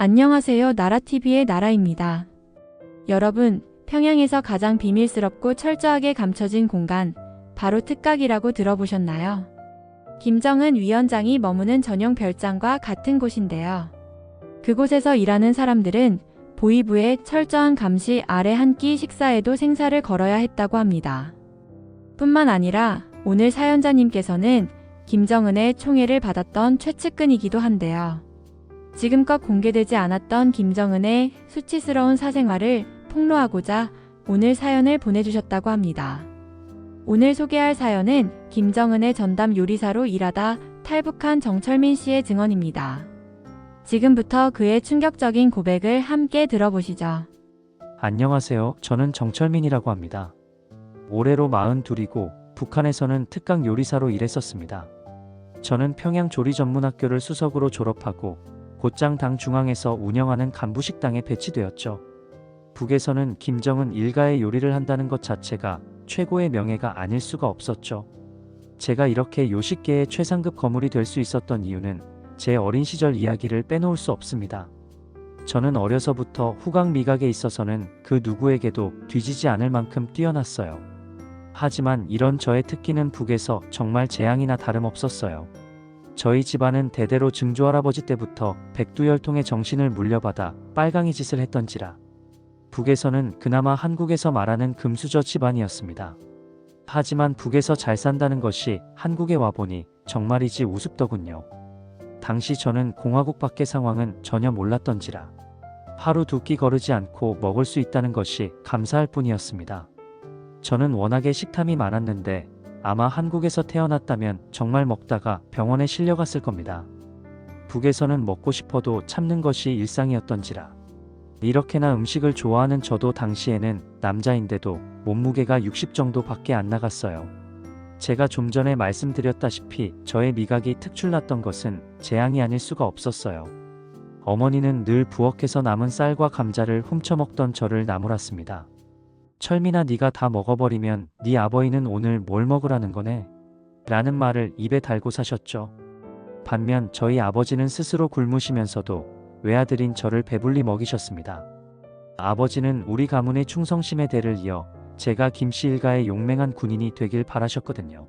안녕하세요. 나라TV의 나라입니다. 여러분, 평양에서 가장 비밀스럽고 철저하게 감춰진 공간, 바로 특각이라고 들어보셨나요? 김정은 위원장이 머무는 전용 별장과 같은 곳인데요. 그곳에서 일하는 사람들은 보위부의 철저한 감시 아래 한 끼 식사에도 생사를 걸어야 했다고 합니다. 뿐만 아니라 오늘 사연자님께서는 김정은의 총애를 받았던 최측근이기도 한데요. 지금껏 공개되지 않았던 김정은의 수치스러운 사생활을 폭로하고자 오늘 사연을 보내주셨다고 합니다. 오늘 소개할 사연은 김정은의 전담 요리사로 일하다 탈북한 정철민 씨의 증언입니다. 지금부터 그의 충격적인 고백을 함께 들어보시죠. 안녕하세요. 저는 정철민이라고 합니다. 올해로 42이고 북한에서는 특강 요리사로 일했었습니다. 저는 평양 조리전문학교를 수석으로 졸업하고 곧장 당 중앙에서 운영하는 간부식당에 배치되었죠. 북에서는 김정은 일가의 요리를 한다는 것 자체가 최고의 명예가 아닐 수가 없었죠. 제가 이렇게 요식계의 최상급 거물이 될 수 있었던 이유는 제 어린 시절 이야기를 빼놓을 수 없습니다. 저는 어려서부터 후각 미각에 있어서는 그 누구에게도 뒤지지 않을 만큼 뛰어났어요. 하지만 이런 저의 특기는 북에서 정말 재앙이나 다름없었어요. 저희 집안은 대대로 증조할아버지 때부터 백두혈통의 정신을 물려받아 빨강이 짓을 했던지라 북에서는 그나마 한국에서 말하는 금수저 집안이었습니다. 하지만 북에서 잘 산다는 것이 한국에 와보니 정말이지 우습더군요. 당시 저는 공화국 밖의 상황은 전혀 몰랐던지라 하루 두 끼 거르지 않고 먹을 수 있다는 것이 감사할 뿐이었습니다. 저는 워낙에 식탐이 많았는데 아마 한국에서 태어났다면 정말 먹다가 병원에 실려갔을 겁니다. 북에서는 먹고 싶어도 참는 것이 일상이었던지라 이렇게나 음식을 좋아하는 저도 당시에는 남자인데도 몸무게가 60 정도밖에 안 나갔어요. 제가 좀 전에 말씀드렸다시피 저의 미각이 특출났던 것은 재앙이 아닐 수가 없었어요. 어머니는 늘 부엌에서 남은 쌀과 감자를 훔쳐먹던 저를 나무랐습니다. 철민아, 네가 다 먹어버리면 네 아버지는 오늘 뭘 먹으라는 거네? 라는 말을 입에 달고 사셨죠. 반면 저희 아버지는 스스로 굶으시면서도 외아들인 저를 배불리 먹이셨습니다. 아버지는 우리 가문의 충성심의 대를 이어 제가 김씨 일가의 용맹한 군인이 되길 바라셨거든요.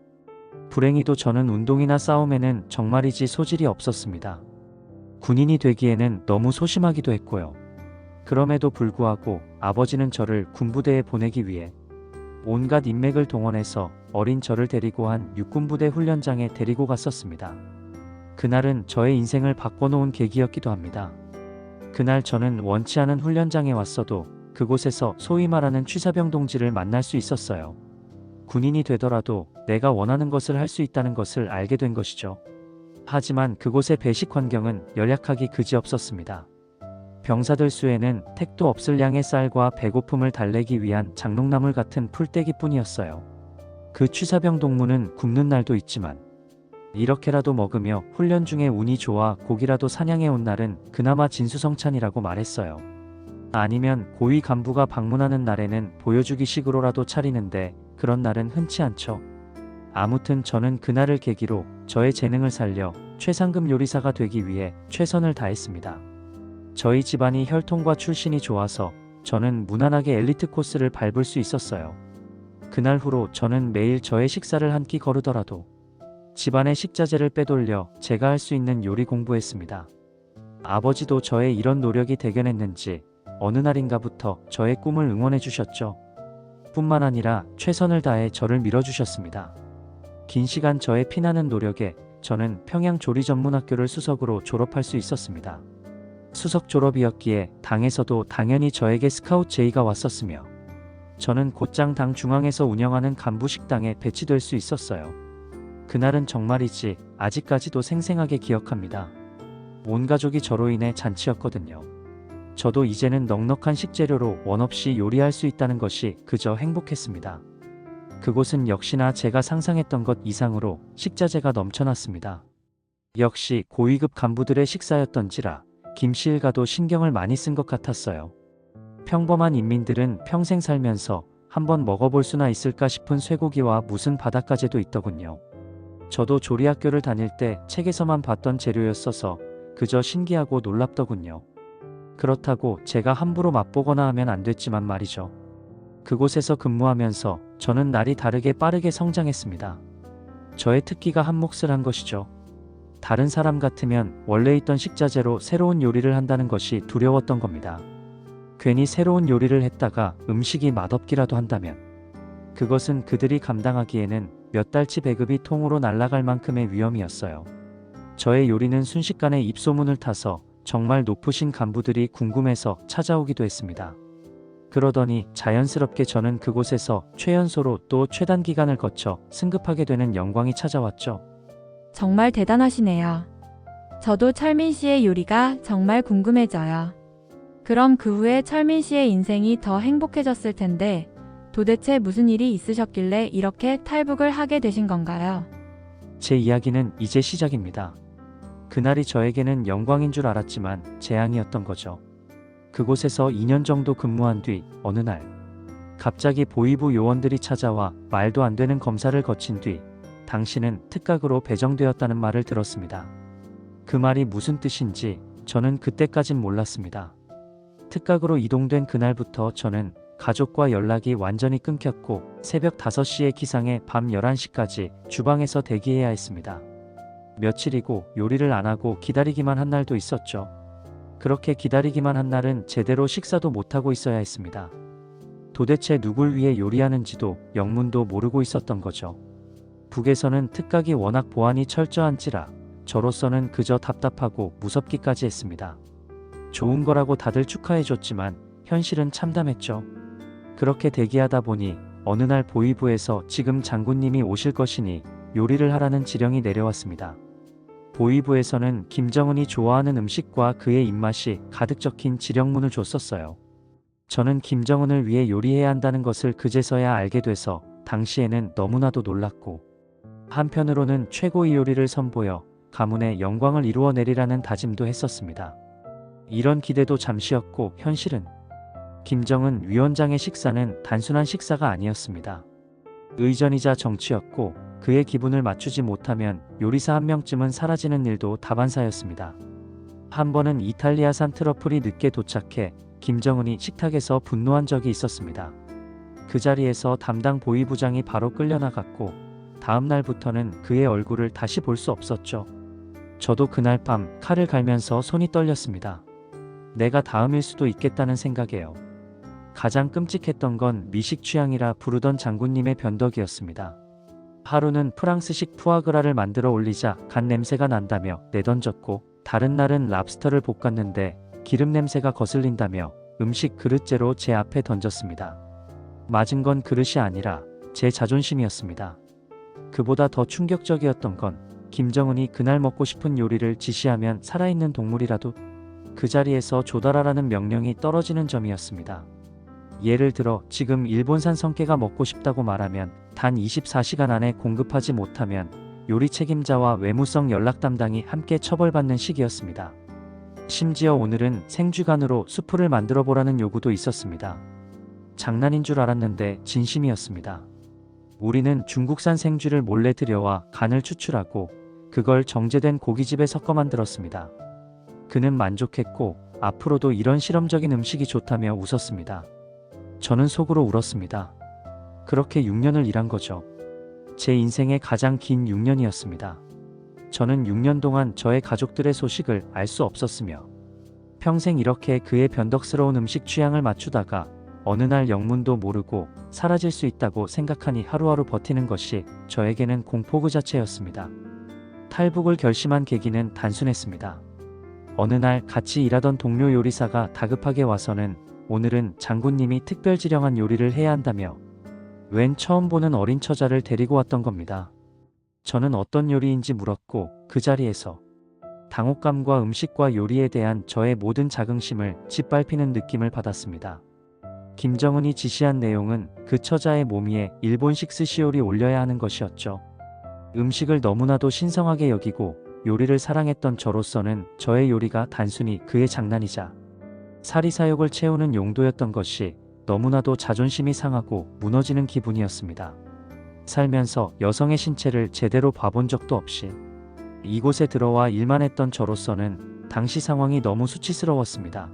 불행히도 저는 운동이나 싸움에는 정말이지 소질이 없었습니다. 군인이 되기에는 너무 소심하기도 했고요. 그럼에도 불구하고 아버지는 저를 군부대에 보내기 위해 온갖 인맥을 동원해서 어린 저를 데리고 한 육군부대 훈련장에 데리고 갔었습니다. 그날은 저의 인생을 바꿔놓은 계기였기도 합니다. 그날 저는 원치 않은 훈련장에 왔어도 그곳에서 소위 말하는 취사병 동지를 만날 수 있었어요. 군인이 되더라도 내가 원하는 것을 할 수 있다는 것을 알게 된 것이죠. 하지만 그곳의 배식 환경은 열약하기 그지없었습니다. 병사들 수에는 택도 없을 양의 쌀과 배고픔을 달래기 위한 장롱나물 같은 풀떼기뿐이었어요. 그 취사병 동무는 굶는 날도 있지만 이렇게라도 먹으며 훈련 중에 운이 좋아 고기라도 사냥해 온 날은 그나마 진수성찬이라고 말했어요. 아니면 고위 간부가 방문하는 날에는 보여주기식으로라도 차리는데 그런 날은 흔치 않죠. 아무튼 저는 그날을 계기로 저의 재능을 살려 최상급 요리사가 되기 위해 최선을 다했습니다. 저희 집안이 혈통과 출신이 좋아서 저는 무난하게 엘리트 코스를 밟을 수 있었어요. 그날 후로 저는 매일 저의 식사를 한 끼 거르더라도 집안의 식자재를 빼돌려 제가 할 수 있는 요리 공부했습니다. 아버지도 저의 이런 노력이 대견했는지 어느 날인가부터 저의 꿈을 응원해 주셨죠. 뿐만 아니라 최선을 다해 저를 밀어주셨습니다. 긴 시간 저의 피나는 노력에 저는 평양 조리전문학교를 수석으로 졸업할 수 있었습니다. 수석 졸업이었기에 당에서도 당연히 저에게 스카우트 제의가 왔었으며 저는 곧장 당 중앙에서 운영하는 간부식당에 배치될 수 있었어요. 그날은 정말이지 아직까지도 생생하게 기억합니다. 온 가족이 저로 인해 잔치였거든요. 저도 이제는 넉넉한 식재료로 원없이 요리할 수 있다는 것이 그저 행복했습니다. 그곳은 역시나 제가 상상했던 것 이상으로 식자재가 넘쳐났습니다. 역시 고위급 간부들의 식사였던지라 김씨 일가도 신경을 많이 쓴 것 같았어요. 평범한 인민들은 평생 살면서 한번 먹어볼 수나 있을까 싶은 쇠고기와 무슨 바닷가재도 있더군요. 저도 조리학교를 다닐 때 책에서만 봤던 재료였어서 그저 신기하고 놀랍더군요. 그렇다고 제가 함부로 맛보거나 하면 안 됐지만 말이죠. 그곳에서 근무하면서 저는 날이 다르게 빠르게 성장했습니다. 저의 특기가 한 몫을 한 것이죠. 다른 사람 같으면 원래 있던 식자재로 새로운 요리를 한다는 것이 두려웠던 겁니다. 괜히 새로운 요리를 했다가 음식이 맛없기라도 한다면 그것은 그들이 감당하기에는 몇 달치 배급이 통으로 날아갈 만큼의 위험이었어요. 저의 요리는 순식간에 입소문을 타서 정말 높으신 간부들이 궁금해서 찾아오기도 했습니다. 그러더니 자연스럽게 저는 그곳에서 최연소로 또 최단 기간을 거쳐 승급하게 되는 영광이 찾아왔죠. 정말 대단하시네요. 저도 철민 씨의 요리가 정말 궁금해져요. 그럼 그 후에 철민 씨의 인생이 더 행복해졌을 텐데 도대체 무슨 일이 있으셨길래 이렇게 탈북을 하게 되신 건가요? 제 이야기는 이제 시작입니다. 그날이 저에게는 영광인 줄 알았지만 재앙이었던 거죠. 그곳에서 2년 정도 근무한 뒤 어느 날 갑자기 보위부 요원들이 찾아와 말도 안 되는 검사를 거친 뒤 당신은 특각으로 배정되었다는 말을 들었습니다. 그 말이 무슨 뜻인지 저는 그때까진 몰랐습니다. 특각으로 이동된 그날부터 저는 가족과 연락이 완전히 끊겼고 새벽 5시의 기상에 밤 11시까지 주방에서 대기해야 했습니다. 며칠이고 요리를 안 하고 기다리기만 한 날도 있었죠. 그렇게 기다리기만 한 날은 제대로 식사도 못하고 있어야 했습니다. 도대체 누굴 위해 요리하는지도 영문도 모르고 있었던 거죠. 북에서는 특각이 워낙 보안이 철저한지라 저로서는 그저 답답하고 무섭기까지 했습니다. 좋은 거라고 다들 축하해줬지만 현실은 참담했죠. 그렇게 대기하다 보니 어느 날 보위부에서 지금 장군님이 오실 것이니 요리를 하라는 지령이 내려왔습니다. 보위부에서는 김정은이 좋아하는 음식과 그의 입맛이 가득 적힌 지령문을 줬었어요. 저는 김정은을 위해 요리해야 한다는 것을 그제서야 알게 돼서 당시에는 너무나도 놀랐고 한편으로는 최고의 요리를 선보여 가문의 영광을 이루어내리라는 다짐도 했었습니다. 이런 기대도 잠시였고 현실은 김정은 위원장의 식사는 단순한 식사가 아니었습니다. 의전이자 정치였고 그의 기분을 맞추지 못하면 요리사 한 명쯤은 사라지는 일도 다반사였습니다. 한 번은 이탈리아산 트러플이 늦게 도착해 김정은이 식탁에서 분노한 적이 있었습니다. 그 자리에서 담당 보위부장이 바로 끌려나갔고 다음 날부터는 그의 얼굴을 다시 볼 수 없었죠. 저도 그날 밤 칼을 갈면서 손이 떨렸습니다. 내가 다음일 수도 있겠다는 생각에요. 가장 끔찍했던 건 미식 취향이라 부르던 장군님의 변덕이었습니다. 하루는 프랑스식 푸아그라를 만들어 올리자 간 냄새가 난다며 내던졌고 다른 날은 랍스터를 볶았는데 기름 냄새가 거슬린다며 음식 그릇째로 제 앞에 던졌습니다. 맞은 건 그릇이 아니라 제 자존심이었습니다. 그보다 더 충격적이었던 건 김정은이 그날 먹고 싶은 요리를 지시하면 살아있는 동물이라도 그 자리에서 조달하라는 명령이 떨어지는 점이었습니다. 예를 들어 지금 일본산 성게가 먹고 싶다고 말하면 단 24시간 안에 공급하지 못하면 요리 책임자와 외무성 연락 담당이 함께 처벌받는 시기였습니다. 심지어 오늘은 생쥐간으로 수프를 만들어 보라는 요구도 있었습니다. 장난인 줄 알았는데 진심이었습니다. 우리는 중국산 생쥐를 몰래 들여와 간을 추출하고 그걸 정제된 고깃집에 섞어 만들었습니다. 그는 만족했고 앞으로도 이런 실험적인 음식이 좋다며 웃었습니다. 저는 속으로 울었습니다. 그렇게 6년을 일한 거죠. 제 인생의 가장 긴 6년이었습니다. 저는 6년 동안 저의 가족들의 소식을 알 수 없었으며 평생 이렇게 그의 변덕스러운 음식 취향을 맞추다가 어느 날 영문도 모르고 사라질 수 있다고 생각하니 하루하루 버티는 것이 저에게는 공포 그 자체였습니다. 탈북을 결심한 계기는 단순했습니다. 어느 날 같이 일하던 동료 요리사가 다급하게 와서는 오늘은 장군님이 특별 지령한 요리를 해야 한다며 웬 처음 보는 어린 처자를 데리고 왔던 겁니다. 저는 어떤 요리인지 물었고 그 자리에서 당혹감과 음식과 요리에 대한 저의 모든 자긍심을 짓밟히는 느낌을 받았습니다. 김정은이 지시한 내용은 그 처자의 몸 위에 일본식 스시요리 올려야 하는 것이었죠. 음식을 너무나도 신성하게 여기고 요리를 사랑했던 저로서는 저의 요리가 단순히 그의 장난이자 사리사욕을 채우는 용도였던 것이 너무나도 자존심이 상하고 무너지는 기분이었습니다. 살면서 여성의 신체를 제대로 봐본 적도 없이 이곳에 들어와 일만 했던 저로서는 당시 상황이 너무 수치스러웠습니다.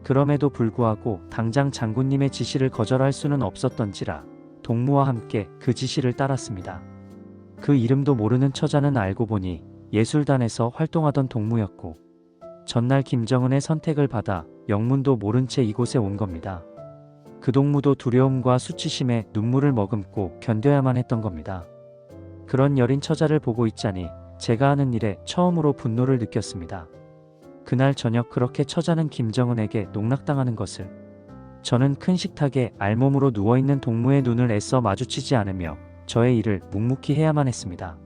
그럼에도 불구하고 당장 장군님의 지시를 거절할 수는 없었던지라 동무와 함께 그 지시를 따랐습니다. 그 이름도 모르는 처자는 알고 보니 예술단에서 활동하던 동무였고 전날 김정은의 선택을 받아 영문도 모른 채 이곳에 온 겁니다. 그 동무도 두려움과 수치심에 눈물을 머금고 견뎌야만 했던 겁니다. 그런 여린 처자를 보고 있자니 제가 하는 일에 처음으로 분노를 느꼈습니다. 그날 저녁 그렇게 처자는 김정은에게 농락당하는 것을 저는 큰 식탁에 알몸으로 누워있는 동무의 눈을 애써 마주치지 않으며 저의 일을 묵묵히 해야만 했습니다.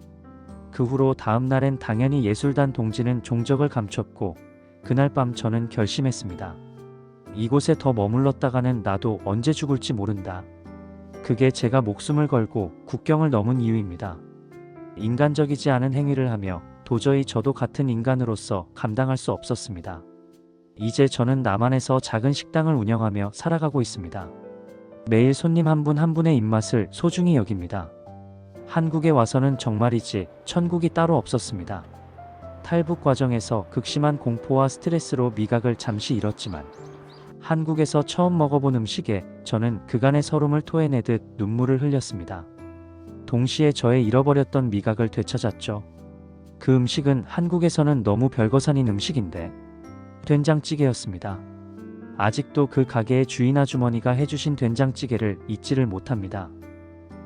그 후로 다음 날엔 당연히 예술단 동지는 종적을 감췄고 그날 밤 저는 결심했습니다. 이곳에 더 머물렀다가는 나도 언제 죽을지 모른다. 그게 제가 목숨을 걸고 국경을 넘은 이유입니다. 인간적이지 않은 행위를 하며 도저히 저도 같은 인간으로서 감당할 수 없었습니다. 이제 저는 남한에서 작은 식당을 운영하며 살아가고 있습니다. 매일 손님 한 분 한 분의 입맛을 소중히 여깁니다. 한국에 와서는 정말이지 천국이 따로 없었습니다. 탈북 과정에서 극심한 공포와 스트레스로 미각을 잠시 잃었지만 한국에서 처음 먹어본 음식에 저는 그간의 서름을 토해내듯 눈물을 흘렸습니다. 동시에 저의 잃어버렸던 미각을 되찾았죠. 그 음식은 한국에서는 너무 별거산인 음식인데 된장찌개였습니다. 아직도 그 가게의 주인 아주머니가 해주신 된장찌개를 잊지를 못합니다.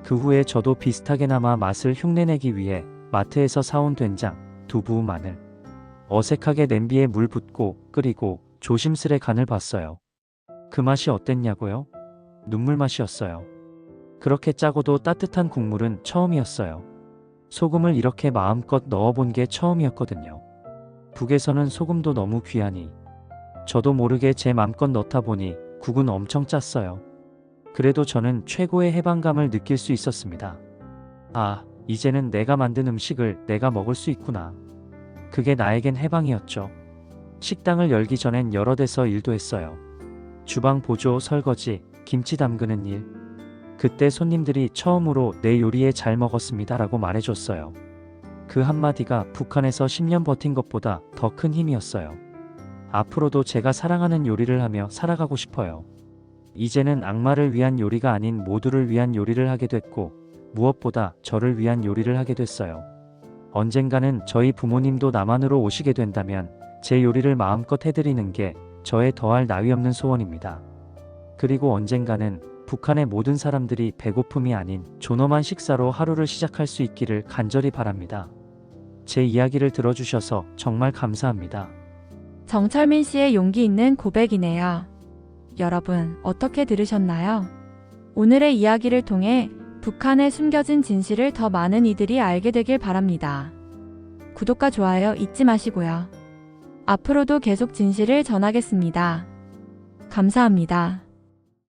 그 후에 저도 비슷하게나마 맛을 흉내내기 위해 마트에서 사온 된장, 두부, 마늘 어색하게 냄비에 물 붓고 끓이고 조심스레 간을 봤어요. 그 맛이 어땠냐고요? 눈물 맛이었어요. 그렇게 짜고도 따뜻한 국물은 처음이었어요. 소금을 이렇게 마음껏 넣어본 게 처음이었거든요. 북에서는 소금도 너무 귀하니 저도 모르게 제 맘껏 넣다 보니 국은 엄청 짰어요. 그래도 저는 최고의 해방감을 느낄 수 있었습니다. 아, 이제는 내가 만든 음식을 내가 먹을 수 있구나. 그게 나에겐 해방이었죠. 식당을 열기 전엔 여러 데서 일도 했어요. 주방 보조, 설거지, 김치 담그는 일. 그때 손님들이 처음으로 내 요리에 잘 먹었습니다 라고 말해줬어요. 그 한마디가 북한에서 10년 버틴 것보다 더 큰 힘이었어요. 앞으로도 제가 사랑하는 요리를 하며 살아가고 싶어요. 이제는 악마를 위한 요리가 아닌 모두를 위한 요리를 하게 됐고 무엇보다 저를 위한 요리를 하게 됐어요. 언젠가는 저희 부모님도 남한으로 오시게 된다면 제 요리를 마음껏 해드리는 게 저의 더할 나위 없는 소원입니다. 그리고 언젠가는 북한의 모든 사람들이 배고픔이 아닌 존엄한 식사로 하루를 시작할 수 있기를 간절히 바랍니다. 제 이야기를 들어주셔서 정말 감사합니다. 정철민 씨의 용기 있는 고백이네요. 여러분, 어떻게 들으셨나요? 오늘의 이야기를 통해 북한의 숨겨진 진실을 더 많은 이들이 알게 되길 바랍니다. 구독과 좋아요 잊지 마시고요. 앞으로도 계속 진실을 전하겠습니다. 감사합니다.